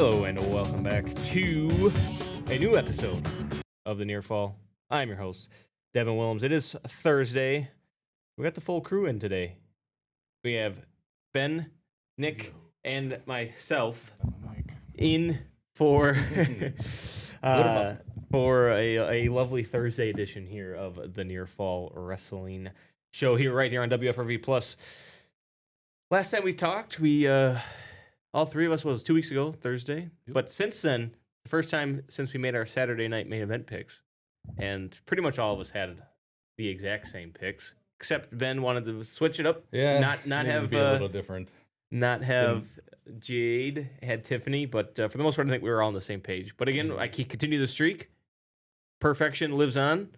Hello and welcome back to a new episode of the Near Fall. I'm your host, Devin Willems. It is Thursday. We got the full crew in today. We have Ben, Nick, and myself in for for a lovely Thursday edition here of the Near Fall Wrestling Show right here on WFRV Plus. Last time we talked, we all three of us was 2 weeks ago, Thursday. Yep. But since then, the first time since we made our Saturday night main event picks, and pretty much all of us had the exact same picks, except Ben wanted to switch it up. Yeah, not have be a little different. Not have Jade had Tiffany, but for the most part, I think we were all on the same page. But again, I can continue the streak. Perfection lives on.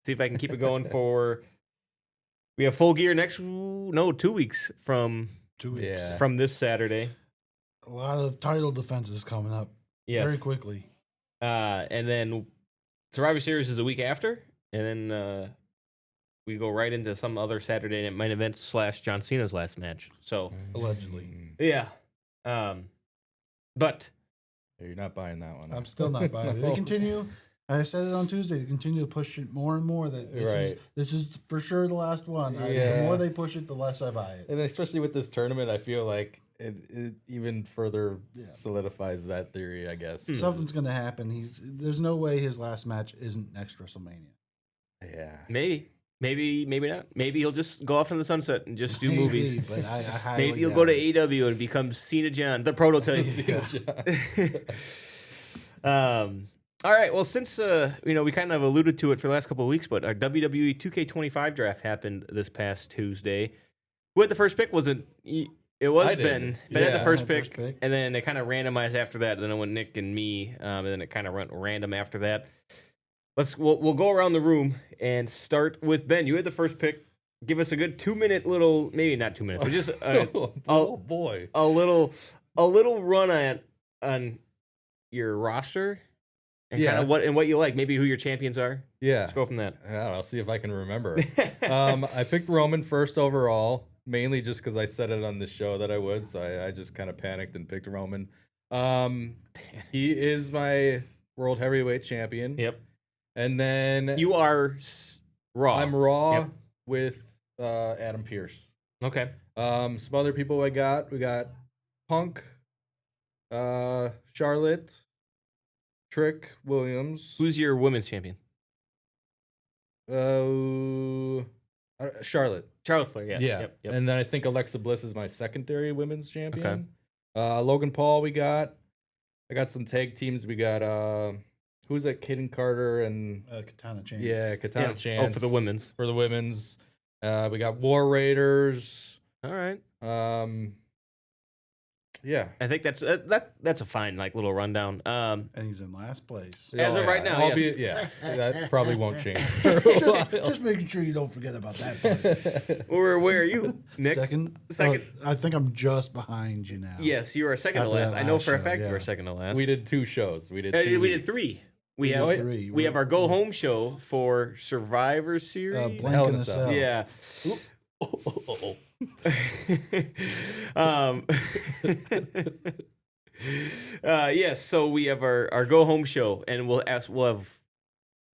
See if I can keep it going for. We have Full Gear 2 weeks from 2 weeks from this Saturday. A lot of title defenses coming up very quickly. And then Survivor Series is a week after, and then we go right into some other Saturday night main event / John Cena's last match. So allegedly, yeah. But you're not buying that one. I'm still not buying it. They continue. I said it on Tuesday. They continue to push it more and more. That this is for sure the last one. The more they push it, the less I buy it. And especially with this tournament, I feel like it even further solidifies that theory. I guess something's going to happen. There's no way his last match isn't next WrestleMania. Yeah, maybe not. Maybe he'll just go off in the sunset and just do movies. But I maybe he'll go to AEW and become Cena John, the prototype. All right. Well, since we kind of alluded to it for the last couple of weeks, but our WWE 2K25 draft happened this past Tuesday. Who had the first pick? Was it? It was Ben. Ben had the first pick, and then it kind of randomized after that. And then it went Nick and me, and then it kind of went random after that. We'll go around the room and start with Ben. You had the first pick. Give us a good 2-minute little, maybe not 2 minutes, but just a little run on your roster. And kind of what you like, maybe who your champions are. Yeah. Let's go from that. I'll see if I can remember. I picked Roman first overall, mainly just because I said it on the show that I would, so I just kind of panicked and picked Roman. He is my World Heavyweight Champion. Yep. And then... You are Raw. I'm Raw with Adam Pearce. Okay. Some other people we got Punk, Charlotte... Trick Williams. Who's your women's champion? Charlotte. Charlotte Flair, yeah. Yep. And then I think Alexa Bliss is my secondary women's champion. Okay. Logan Paul I got some tag teams. We got who's that? Kaden Carter and Katana Chance. Yeah, Katana Chance. Oh, for the women's. We got War Raiders. All right. Yeah, I think that's a fine little rundown. And he's in last place as of right now. That probably won't change. just making sure you don't forget about that part. Where are you, Nick? Second. I think I'm just behind you now. Yes, you are second to last. I know for a fact you were second to last. We did 2 shows. We did three. We have our go home show for Survivor Series. Blank in the Cell. Yeah. Yes, so we have our go home show, and we'll have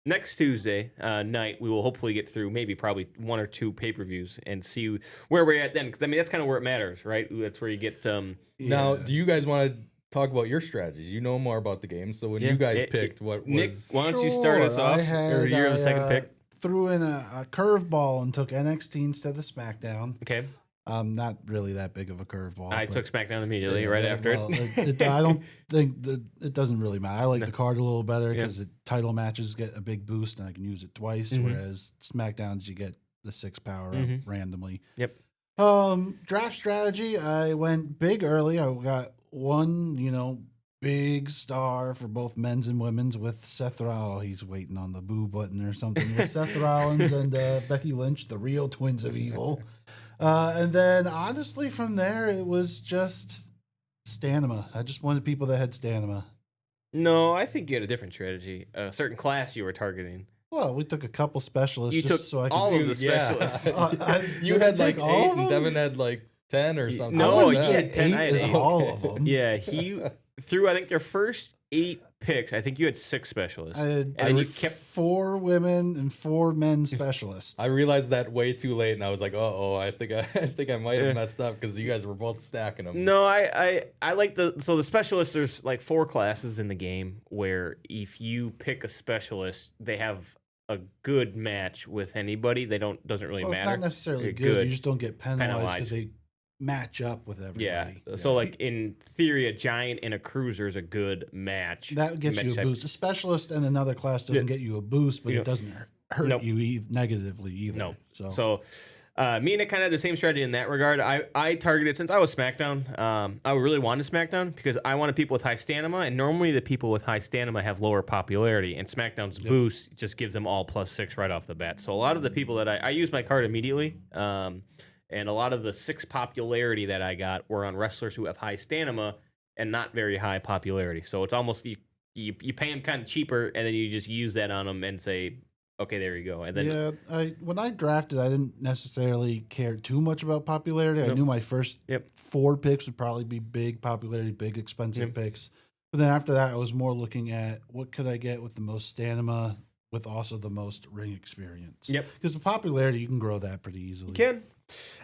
next Tuesday night. We will hopefully get through probably 1 or 2 pay-per-views and see where we're at then. Because that's kind of where it matters, right? That's where you get. Now, do you guys want to talk about your strategies? You know more about the game, so when you guys picked, what Nick, was? why don't you start us off? Or you're the second pick. Threw in a curveball and took NXT instead of SmackDown. Okay. Not really that big of a curveball. I took SmackDown immediately after it. I don't think it doesn't really matter. I like the card a little better because the title matches get a big boost and I can use it twice. Whereas SmackDowns, you get the 6 power randomly. Yep. Draft strategy. I went big early. I got one, big star for both men's and women's with Seth Rollins. He's waiting on the boo button or something. With Seth Rollins and Becky Lynch, the real twins of evil. And then, honestly, from there, it was just stamina. I just wanted people that had stamina. No, I think you had a different strategy. A certain class you were targeting. Well, we took a couple specialists. You took all of the specialists. You had like 8, and Devin had like 10 or something. No, he had 10. I had 8. All of them. Yeah, through I think your first 8 picks, I think you had 6 specialists. I and had then you kept 4 women and 4 men specialists. I realized that way too late, and I was like, "Oh, I think I might have messed up because you guys were both stacking them." No, I like the specialists. There's like 4 classes in the game where if you pick a specialist, they have a good match with anybody. Doesn't really Well, it's matter. not necessarily They're good. You just don't get penalized Penalized. because they match up with everybody. Yeah. So like in theory, a giant and a cruiser is a good match. That gets Match you a type. boost. A specialist in another class doesn't get you a boost, but You it doesn't hurt Nope. you negatively either. No. So Me and Nick kind of had the same strategy in that regard. I targeted, since I was SmackDown, I really wanted SmackDown because I wanted people with high stamina, and normally the people with high stamina have lower popularity, and SmackDown's boost just gives them all +6 right off the bat. So a lot of the people that I used my card immediately, and a lot of the 6 popularity that I got were on wrestlers who have high stamina and not very high popularity. So it's almost you pay them kind of cheaper, and then you just use that on them and say, okay, there you go. And then when I drafted, I didn't necessarily care too much about popularity. I Nope. knew my first Yep. 4 picks would probably be big popularity, big expensive Yep. picks. But then after that, I was more looking at what could I get with the most stamina, with also the most ring experience. Yep. Because the popularity, you can grow that pretty easily. You can.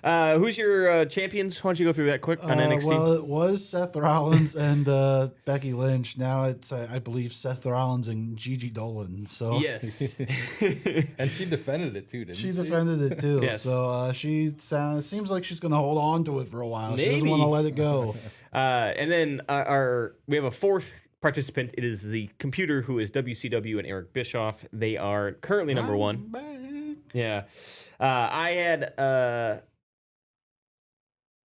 Who's your champions? Why don't you go through that quick on NXT? Well, it was Seth Rollins and Becky Lynch. Now it's, I believe, Seth Rollins and Gigi Dolan. So Yes. And she defended it too, didn't she? she defended it too. Yes. So seems like she's going to hold on to it for a while. She doesn't Maybe. want to let it go. And then we have a 4th participant. It is the computer, who is WCW and Eric Bischoff. They are currently number 1. I'm back. Yeah. I had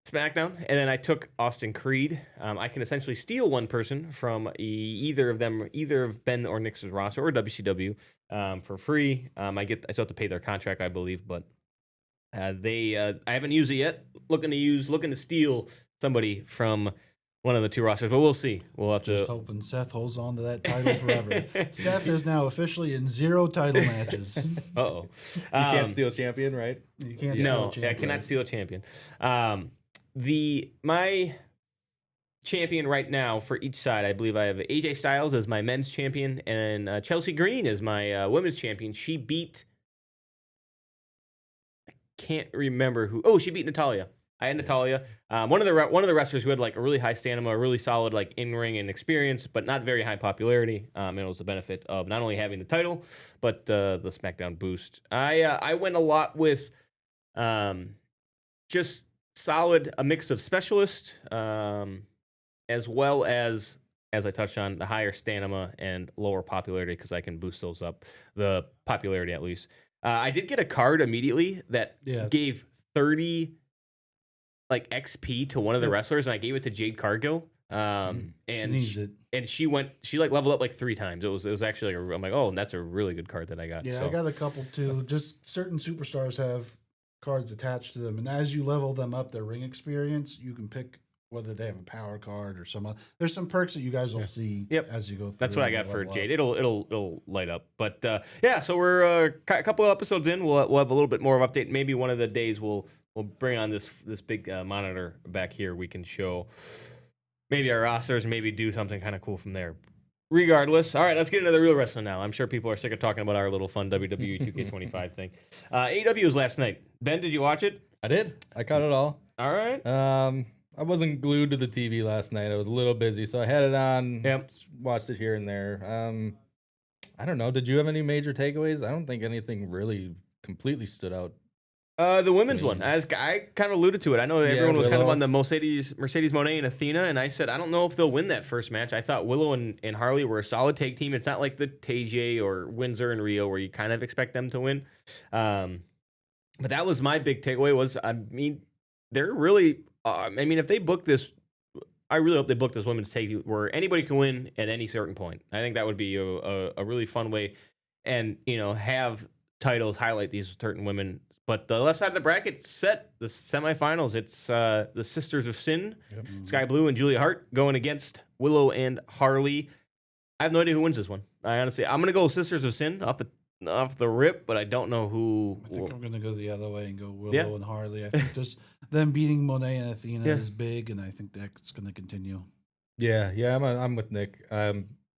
SmackDown, and then I took Austin Creed. I can essentially steal one person from either of Ben or Nick's roster or WCW for free. I still have to pay their contract, I believe, but I haven't used it yet. Looking to steal somebody from one of the 2 rosters, but we'll see. We'll have Just to. hoping Seth holds on to that title forever. Seth is now officially in 0 title matches. Uh-oh. You can't steal champion, right? You can't No, steal a I cannot champion. steal a champion. My champion right now for each side, I believe I have AJ Styles as my men's champion and Chelsea Green as my women's champion. She beat, I can't remember who. Oh, she beat Natalya. I had Natalya, one of the wrestlers who had like a really high stamina, a really solid like in ring and experience, but not very high popularity. And it was the benefit of not only having the title, but the SmackDown boost. I went a lot with just solid, a mix of specialist, as well as I touched on, the higher stamina and lower popularity, because I can boost those up, the popularity at least. I did get a card immediately that gave 30 like XP to one of the wrestlers, and I gave it to Jade Cargill. And she needs it. And she like leveled up like 3 times. It was actually like I'm like, oh, that's a really good card that I got. Yeah, so. I got a couple too. Just certain superstars have cards attached to them, and as you level them up, their ring experience, you can pick whether they have a power card or some. There's some perks that you guys will see as you go through. That's what I got and for level Jade. up. It'll light up. But so we're a couple of episodes in. We'll have a little bit more of update. Maybe one of the days we'll bring on this big monitor back here. We can show maybe our rosters, maybe do something kind of cool from there. Regardless, all right, let's get into the real wrestling now. I'm sure people are sick of talking about our little fun WWE 2K25 thing. AEW was last night. Ben, did you watch it? I did. I caught it all. All right. I wasn't glued to the TV last night. I was a little busy, so I had it on. Yep. Watched it here and there. I don't know. Did you have any major takeaways? I don't think anything really completely stood out. The women's one, as I kind of alluded to it. I know everyone was kind of Willow. on the Mercedes Moné and Athena, and I said I don't know if they'll win that first match. I thought Willow and Harley were a solid tag team. It's not like the TJ or Windsor and Rio where you kind of expect them to win. But that was my big takeaway. Was they're really. If they book this, I really hope they book this women's tag team where anybody can win at any certain point. I think that would be a really fun way, and have titles highlight these certain women. But the left side of the bracket set the semifinals. It's the Sisters of Sin, Sky Blue and Julia Hart going against Willow and Harley. I have no idea who wins this one. I'm gonna go Sisters of Sin off the rip, but I don't know who. I think I'm going to go the other way and go Willow and Harley. I think just them beating Monet and Athena is big, and I think that's going to continue. Yeah, I'm with Nick.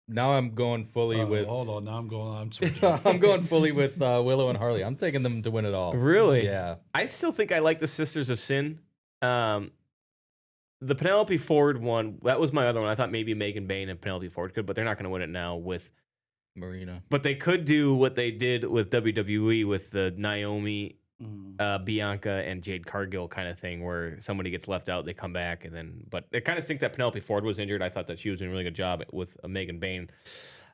Now I'm going fully with. Hold on, now I'm switching. I'm going fully with Willow and Harley. I'm taking them to win it all. Really? Yeah. I still think I like the Sisters of Sin. The Penelope Ford one, that was my other one. I thought maybe Megan Bayne and Penelope Ford could, but they're not going to win it now with Marina. But they could do what they did with WWE with the Naomi, Bianca, and Jade Cargill kind of thing, where somebody gets left out, they come back, and then. But it kind of think that Penelope Ford was injured. I thought that she was doing a really good job with Megan Bayne.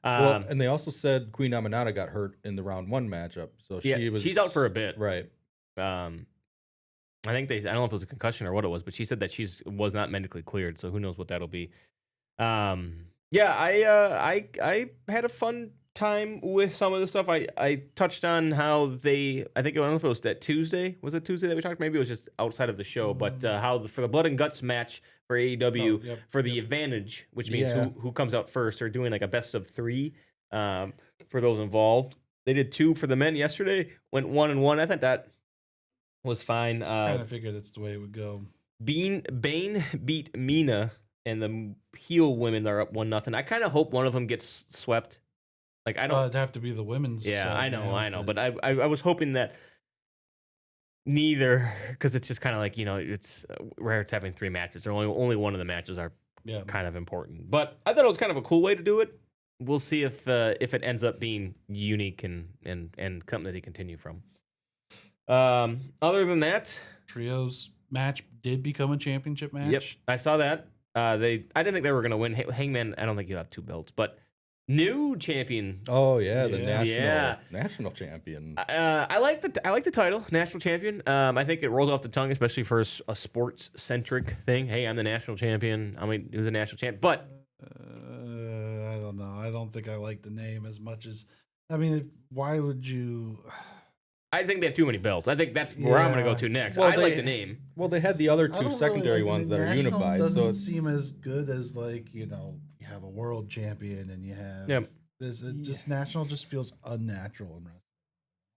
Well, and they also said Queen Aminata got hurt in the round 1 matchup, so she's out for a bit, right? I think I don't know if it was a concussion or what it was, but she said that was not medically cleared, so who knows what that'll be. Yeah, I had a fun time with some of the stuff. I touched on how I don't know if it was that Tuesday. Was it Tuesday that we talked? Maybe it was just outside of the show, but how for the Blood and Guts match for AEW for the advantage, which means who comes out first, they're doing like a best of 3 for those involved. They did 2 for the men yesterday, went 1-1. I thought that was fine. Kind of figured that's the way it would go. Bane beat Mina, and the heel women are up 1-0. I kind of hope one of them gets swept. Like I don't. It'd have to be the women's. Yeah, I know. But I was hoping that neither, because it's just kind of like it's rare to having 3 matches. Or only one of the matches are kind of important. But I thought it was kind of a cool way to do it. We'll see if it ends up being unique and something that they continue from. Other than that, trios match did become a championship match. Yep, I saw that. I didn't think they were going to win. Hangman, I don't think he'll have 2 belts, but new champion. Oh yeah, the national champion. I like the title, national champion. I think it rolls off the tongue, especially for a sports centric thing. Hey, I'm the national champion. I mean, who's a national champ? But I don't know. I don't think I like the name as much as. I mean, why would you? I think they have too many belts. I think that's where I'm going to go to next. Well, I like the name. Well, they had the other 2 secondary ones that are unified. Doesn't so it seem as good as you have a world champion and you have this. Just national just feels unnatural in wrestling.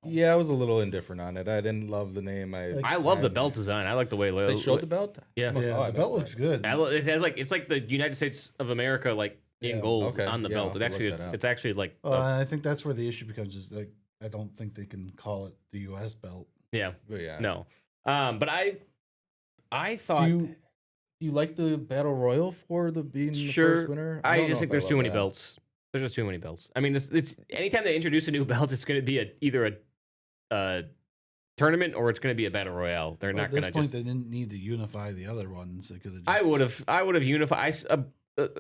Yeah, I was a little indifferent on it. I didn't love the name. I love the belt design. I like the way they showed the belt. Yeah, the belt looks good. It has it's like the United States of America in gold on the belt. It's actually like. I think that's where the issue becomes is I don't think they can call it the U.S. belt. Yeah. Yeah. No. But I thought. Do you like the battle royal for being the first winner? I just think there's too many belts. There's just too many belts. I mean, it's anytime they introduce a new belt, it's going to be either a tournament or it's going to be a battle royale. They're not going to. At this point, they didn't need to unify the other ones. They could have. I would have unified.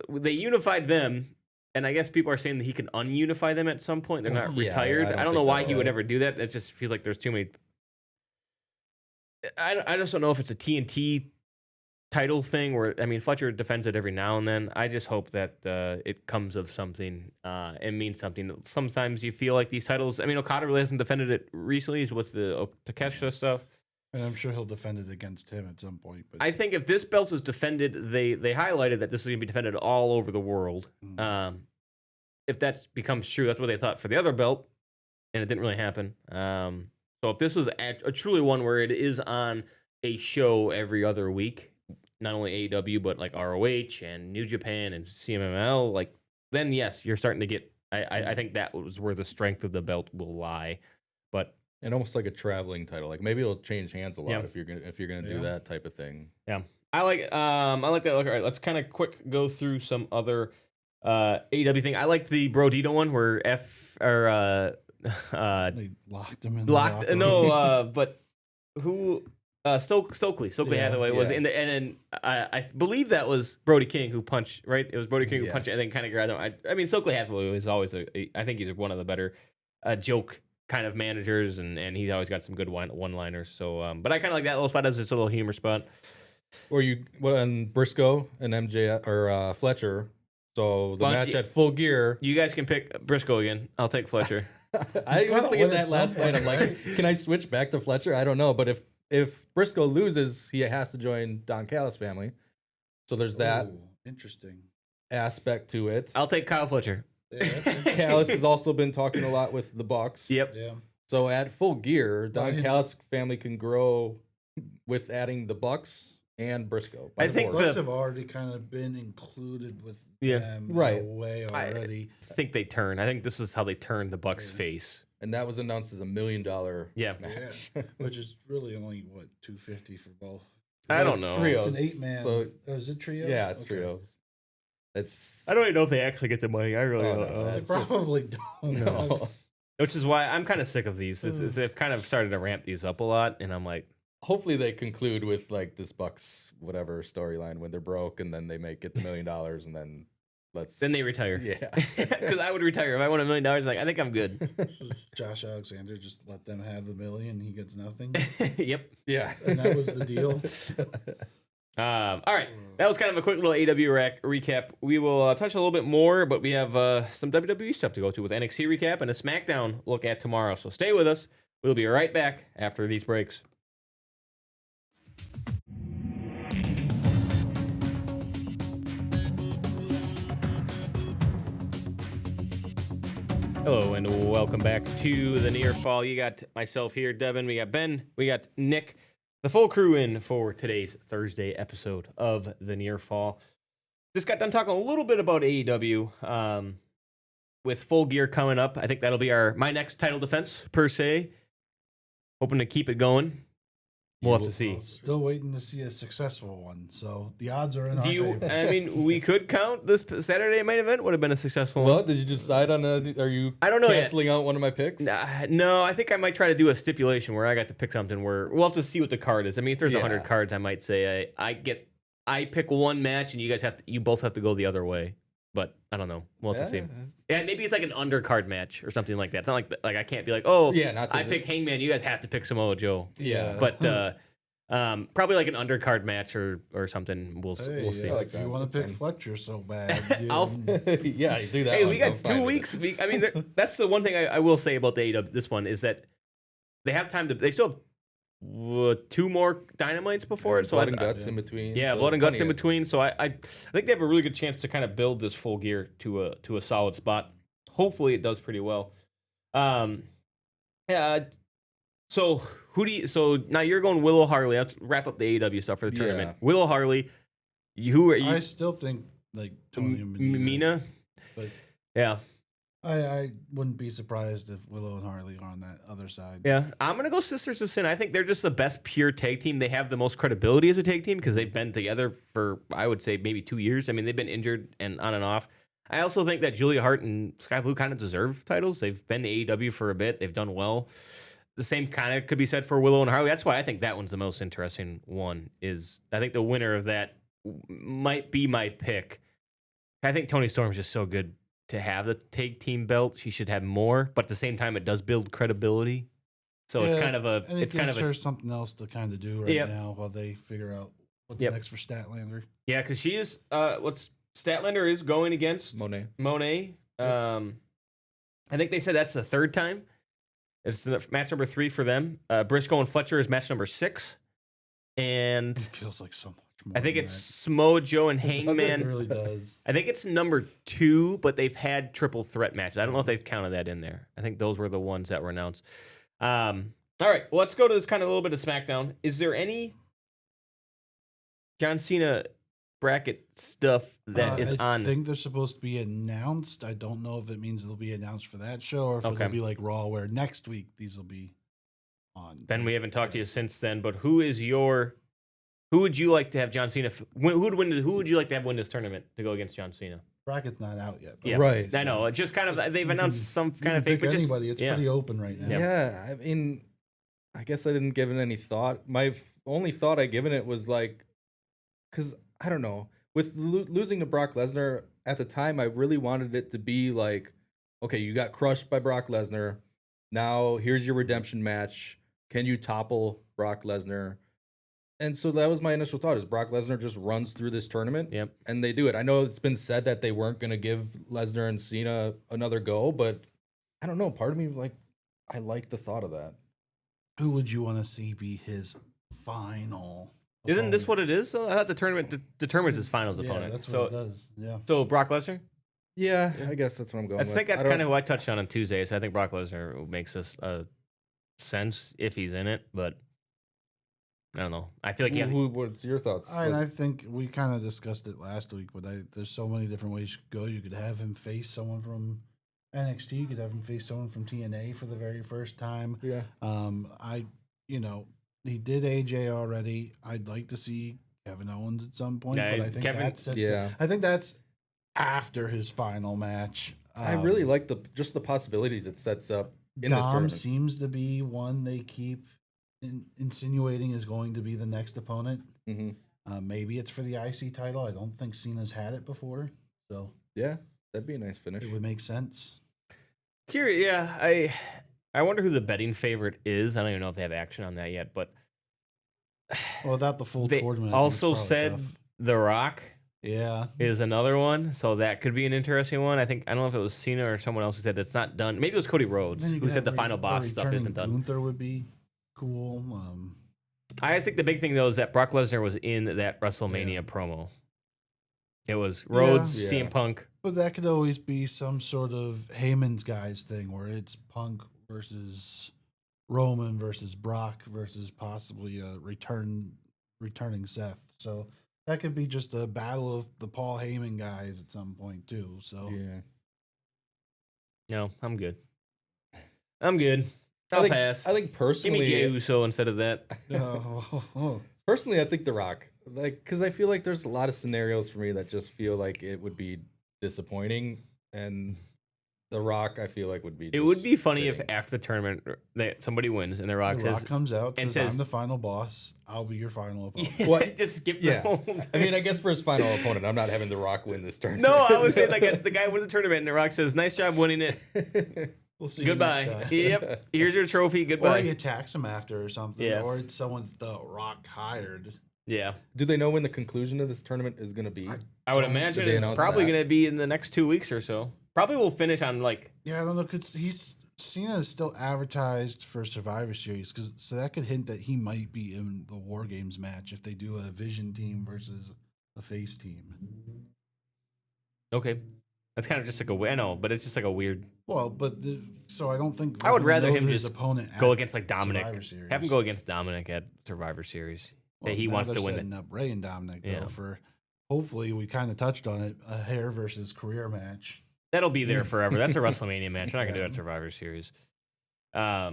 They unified them. And I guess people are saying that he can ununify them at some point. They're not retired. I don't know why he would ever do that. It just feels like there's too many. I just don't know if it's a TNT title thing where, I mean, Fletcher defends it every now and then. I just hope that it comes of something and means something. Sometimes you feel like these titles, I mean, Okada really hasn't defended it recently with the Takeshita stuff. And I'm sure he'll defend it against him at some point. But I think if this belt is defended, they highlighted that this is going to be defended all over the world. If that becomes true, that's what they thought for the other belt, and it didn't really happen. So if this is a truly one where it is on a show every other week, not only AEW, but like ROH and New Japan and CMLL, then yes, you're starting to get, I think that was where the strength of the belt will lie. But and almost like a traveling title, like maybe it'll change hands a lot if you're gonna do that type of thing. Yeah, I like that. All right, let's kind of quick go through some other AEW thing. I like the Brodito one where they locked him in. But who? Stokely Hathaway was in the, and then I believe that was Brody King who punched. Right, it was Brody King who punched and then kind of grabbed him. I mean, Stokely Hathaway is always I think he's one of the better joke kind of managers, and he's always got some good one-liners. So, but I kind of like that little spot as it's a little humor spot. And Briscoe and MJ or Fletcher. So the match at Full Gear. You guys can pick Briscoe again. I'll take Fletcher. I was thinking that last night. I'm like, can I switch back to Fletcher? I don't know, but if Briscoe loses, he has to join Don Callis' family. So there's that interesting aspect to it. I'll take Kyle Fletcher. Yeah, Callis has also been talking a lot with the Bucks. Yep. Yeah. So at Full Gear, Don Callis' family can grow with adding the Bucks and Briscoe. I think Bucks have already kind of been included with them right. in a way already. I think they turn. I think this is how they turn the Bucks face. And that was announced as $1 million match. Which is really only what $250 for both. I don't know. Trios. It's an 8-man. So, is it trio? yeah, it's trios. It's. I don't even know if they actually get the money. I really don't know. They It's just- probably don't. No. Which is why I'm kind of sick of these. They've kind of started to ramp these up a lot, and I'm like, Hopefully they conclude with like this Bucks whatever storyline when they're broke and then they get the $1 million and then then they retire. Yeah. Because I would retire if I won $1 million. Like, I think I'm good. Josh Alexander just let them have the $1 million. He gets nothing. Yep. Yeah. And that was the deal. All right, that was kind of a quick little AW recap. We will touch a little bit more, but we have some WWE stuff to go to with NXT recap and a SmackDown look at tomorrow. So stay with us. We'll be right back after these breaks. Hello and welcome back to the Near Fall. You got myself here, Devin. We got Ben. We got Nick. The full crew in for today's Thursday episode of the Near Fall. Just got done talking a little bit about AEW. With Full Gear coming up, I think that'll be my next title defense per se. Hoping to keep it going. We'll have to see. Still waiting to see a successful one. So the odds are in our Do you? favor. I mean, we could count this Saturday main event would have been a successful one. Well, did you decide on are you I don't know yet. canceling out one of my picks? No, I think I might try to do a stipulation where I got to pick something where we'll have to see what the card is. I mean, if there's 100 cards, I might say I pick one match and you both have to go the other way. But I don't know. We'll have to see. Yeah, maybe it's like an undercard match or something like that. It's not like I can't be like, oh, Yeah, I pick Hangman. You guys have to pick Samoa Joe. Yeah. But probably like an undercard match or something. We'll Hey, we'll see. like if you that. want to That's pick fine. Fletcher so bad, Yeah, you do that. Hey, one, we I'm got fine 2 with weeks. it. I mean, that's the one thing I will say about the AEW. This one is that they have time to. They still have 2 more Dynamites before it. So blood and guts in between. Yeah, so blood and guts plenty in of- between. So I think they have a really good chance to kind of build this Full Gear to a solid spot. Hopefully, it does pretty well. Yeah. So So now you're going Willow Harley. Let's wrap up the AEW stuff for the tournament. Yeah. Willow Harley. Who are you? I still think like Tony and Medina. Mina. But Yeah. I wouldn't be surprised if Willow and Harley are on that other side. Yeah, I'm gonna go Sisters of Sin. I think they're just the best pure tag team. They have the most credibility as a tag team because they've been together for I would say maybe 2 years. I mean, they've been injured and on and off. I also think that Julia Hart and Sky Blue kind of deserve titles. They've been to AEW for a bit. They've done well. The same kind of could be said for Willow and Harley. That's why I think that one's the most interesting one. I think the winner of that might be my pick. I think Toni Storm's just so good to have the tag team belt. She should have more, but at the same time, it does build credibility. So it's Yeah, kind of a. And It's kind of a. her something else to kind of do right Yep. now while they figure out what's Yep. next for Statlander. Yeah, because she is. What's Statlander is going against Monet. Monet. I think they said that's the 3rd time. It's match number 3 for them. Briscoe and Fletcher is match number 6, and It feels like so much more. I think than it's Samoa Joe and that. It Hangman. really does. I think it's number 2, but they've had triple threat matches. I don't know if they've counted that in there. I think those were the ones that were announced. All right, well, let's go to this kind of a little bit of SmackDown. Is there any John Cena bracket stuff that is I on? think they're supposed to be announced. I don't know if it means it'll be announced for that show or if Okay. it'll be like Raw, where next week these will be on. Ben, we haven't talked to you Yes. since then, but who would you like to have John Cena? Who would you like to have win this tournament to go against John Cena? Bracket's not out yet. Yeah, Right. I know. It's just kind of they've announced some You kind of can fake, pick but just anybody. It's yeah. pretty open right now. Yeah. I mean, I guess I didn't give it any thought. My only thought I given it was like, because I don't know, with losing to Brock Lesnar at the time, I really wanted it to be like, okay, you got crushed by Brock Lesnar. Now here's your redemption match. Can you topple Brock Lesnar? And so that was my initial thought: is Brock Lesnar just runs through this tournament? Yep. And they do it. I know it's been said that they weren't going to give Lesnar and Cena another go, but I don't know. Part of me like I like the thought of that. Who would you want to see be his final? Isn't this opponent? what it is? So I thought the tournament determines his finals Yeah, opponent. that's so what it does. Yeah. so Brock Lesnar. Yeah, I guess that's what I'm going I with. think that's don't- kind of who I touched on Tuesday. So I think Brock Lesnar makes this sense if he's in it, but I don't know. I feel like What's your thoughts? I think we kind of discussed it last week, but there's so many different ways you could go. You could have him face someone from NXT. You could have him face someone from TNA for the very first time. Yeah. He did AJ already. I'd like to see Kevin Owens at some point, but I think I think that's after his final match. I really like the possibilities it sets up in this Dom tournament. seems to be one they keep insinuating is going to be the next opponent. Mm-hmm. Maybe it's for the IC title. I don't think Cena's had it before, so yeah, that'd be a nice finish. it would make sense. Curious, yeah. I wonder who the betting favorite is. I don't even know if they have action on that yet, but Well, without the full they tournament, also I think it's said probably tough. The Rock Yeah, is another one, so that could be an interesting one. I don't know if it was Cena or someone else who said that's not done. Maybe it was Cody Rhodes Then you who could said the have final boss a stuff returning isn't done. Gunther would be cool. I think the big thing though is that Brock Lesnar was in that WrestleMania promo. It was Rhodes, Yeah. CM Punk. But that could always be some sort of Heyman's guys thing where it's Punk versus Roman versus Brock versus possibly a returning Seth. So that could be just a battle of the Paul Heyman guys at some point too. So Yeah. No, I'm good. I'll pass. I think Give personally, me Jey Uso instead of that. personally, I think The Rock. Because I feel like there's a lot of scenarios for me that just feel like it would be disappointing, and The Rock, I feel like would be. It would be funny fitting. if after the tournament that somebody wins and The Rock The says, Rock comes out and says, says- "I'm the final boss. I'll be your final opponent." What? just skip the Yeah. whole thing. I mean, I guess for his final opponent, I'm not having The Rock win this tournament. No, I would say like the guy wins the tournament and The Rock says, "Nice job winning it. We'll see. Goodbye. You next time. Yep. Here's your trophy. Or Goodbye." he attacks him after or something. Yeah. Or it's someone The Rock hired. Yeah. Do they know when the conclusion of this tournament is going to be? I would Don't- imagine Did they it's announce probably that? going to be in the next 2 weeks or so. Probably will finish on like Yeah, I don't know. Cause Cena is still advertised for Survivor Series, so that could hint that he might be in the War Games match if they do a Vision team versus a face team. okay. That's kind of just like I know, but it's just like a weird Well, but so I don't think I would we're gonna rather know him his just opponent go at against like Dominic. Survivor Series. Have him go against Dominic at Survivor Series. Well, That he now wants they're to win it. setting up Ray and Dominic Yeah. though for hopefully we kind of touched on it, a hair versus career match. That'll be there forever. That's a WrestleMania match. We're not gonna do Yeah. that at Survivor Series. Yeah,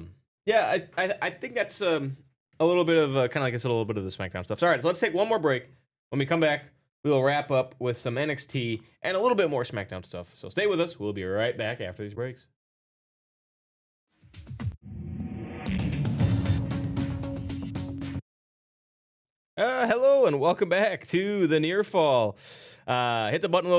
I think that's a little bit of kind of like I said, a little bit of the SmackDown stuff. So, all right, so let's take one more break. When we come back, we will wrap up with some NXT and a little bit more SmackDown stuff. So stay with us. We'll be right back after these breaks. Hello and welcome back to the Near Fall. Hit the button a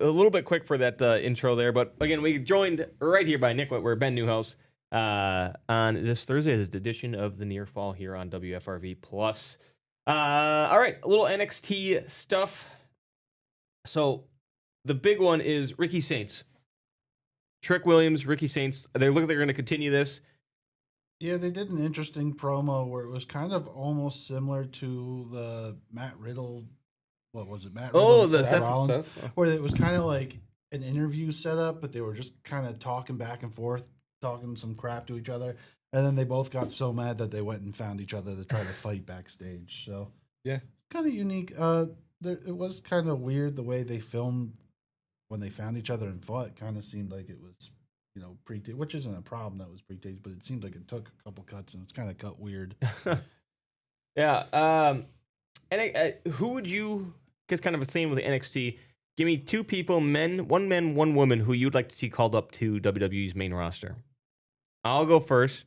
little bit quick for that intro there, but again, we joined right here by Nick Whitwer, Ben Newhouse, on this Thursday's edition of the Near Fall here on WFRV Plus. All right, a little NXT stuff. So the big one is Ricky Saints. Trick Williams, Ricky Saints. They look like they're going to continue this. Yeah, they did an interesting promo where it was kind of almost similar to the Matt Riddle. What was it, Matt Riddle? Oh, and the Seth Seth- Rollins, Seth? where it was kind of like an interview setup, but they were just kind of talking back and forth, talking some crap to each other, and then they both got so mad that they went and found each other to try to fight backstage. So Yeah. kind of unique. It was kind of weird the way they filmed when they found each other and fought. It kind of seemed like it was, pre-taped, which isn't a problem that was pre-taped, but it seemed like it took a couple cuts and it's kind of cut weird. Yeah. And who would you get kind of the same with NXT? Give me two people, one woman, who you'd like to see called up to WWE's main roster. I'll go first.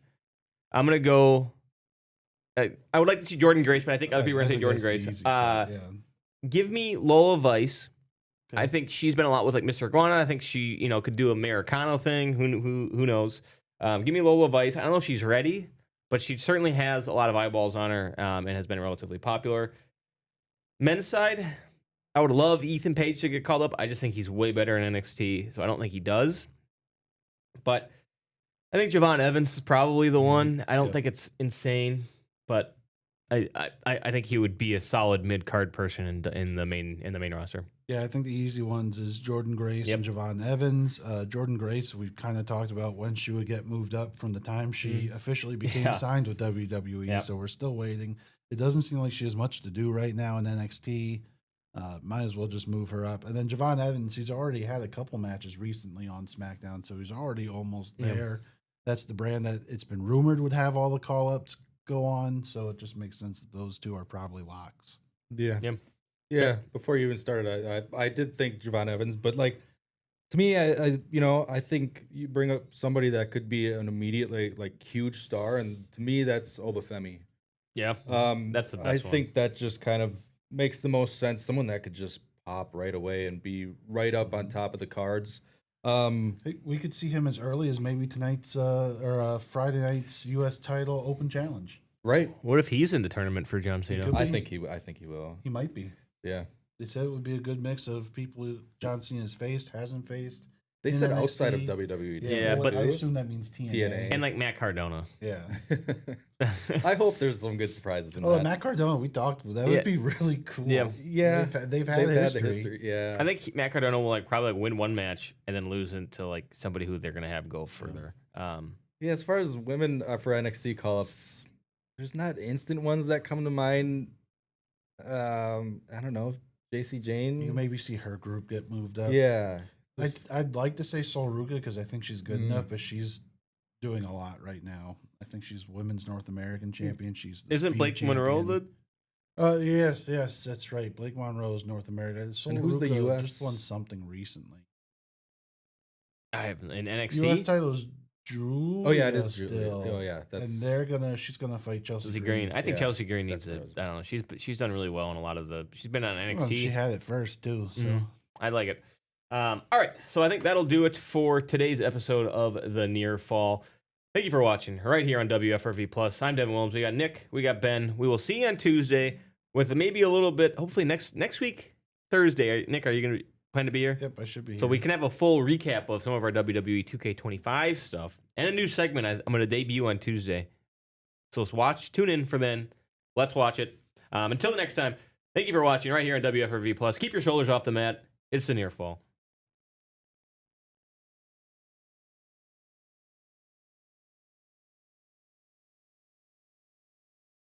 I'm gonna go. I would like to see Jordan Grace, but I think other people are gonna say Jordan that's the Grace. easy cut, Give me Lola Vice. Okay. I think she's been a lot with like Mr. Iguana. I think she, could do a Americano thing. Who knows? Give me Lola Vice. I don't know if she's ready, but she certainly has a lot of eyeballs on her and has been relatively popular. Men's side, I would love Ethan Page to get called up. I just think he's way better in NXT, so I don't think he does. But I think Javon Evans is probably the one. I don't Yeah. think it's insane, but I think he would be a solid mid card person in the main roster. Yeah, I think the easy ones is Jordan Grace Yep. and Javon Evans. Jordan Grace, we kind of talked about when she would get moved up from the time she officially became Yeah. signed with WWE. Yep. So we're still waiting. It doesn't seem like she has much to do right now in NXT. Might as well just move her up. And then Javon Evans, he's already had a couple matches recently on SmackDown, so he's already almost Yeah. there. That's the brand that it's been rumored would have all the call-ups go on, so it just makes sense that those two are probably locks. Yeah. Yep. Yeah. Before you even started, I did think Javon Evans, but like to me, I think you bring up somebody that could be an immediately like huge star, and to me, that's Obafemi. Yeah. That's the I best one. think that just kind of makes the most sense. Someone that could just pop right away and be right up on top of the cards. Hey, we could see him as early as maybe tonight's or Friday night's U.S. title open challenge. Right. What if he's in the tournament for John Cena? could I be. think he will. He might be. Yeah. They said it would be a good mix of people who John Cena's faced, hasn't faced. They in said outside of NXT. WWE. Yeah, well, but- I assume that means TNA. TNA. And like Matt Cardona. Yeah. I hope there's some good surprises in Oh, that. Matt Cardona, we talked. That Yeah. would be really cool. Yeah. Yeah. They've had a history. the history. Yeah. I think Matt Cardona will like probably like win one match and then lose into like somebody who they're gonna have go further. Yeah, as far as women for NXT call-ups, there's not instant ones that come to mind. I don't know, JC Jane. You maybe see her group get moved up. Yeah. I'd like to say Sol Ruka because I think she's good Mm. enough, but she's doing a lot right now. I think she's Women's North American Champion. She's the Isn't Speed Blake Monroe Champion. the? Yes, that's right. Blake Monroe is North America. Sol who's the Ruka US? just won something recently. I have in NXT. U.S. title is Julia Oh yeah, it is. still. Oh yeah, that's. And she's gonna fight Chelsea Chelsea Green. I think Yeah, Chelsea Green needs that's it. what I don't know. She's done really well in a lot of the. She's been on NXT. Well, she had it first too. So Mhm. I like it. All right, so I think that'll do it for today's episode of the Near Fall. Thank you for watching right here on WFRV Plus. I'm Devin Williams. We got Nick. We got Ben. We will see you on Tuesday with maybe a little bit. Hopefully next week Thursday. Nick, are you gonna plan to be here? yep, I should be. So here. we can have a full recap of some of our WWE 2K25 stuff and a new segment I'm going to debut on Tuesday. So let's tune in for then. Let's watch it. Until the next time, thank you for watching right here on WFRV Plus. Keep your shoulders off the mat. It's the Near Fall.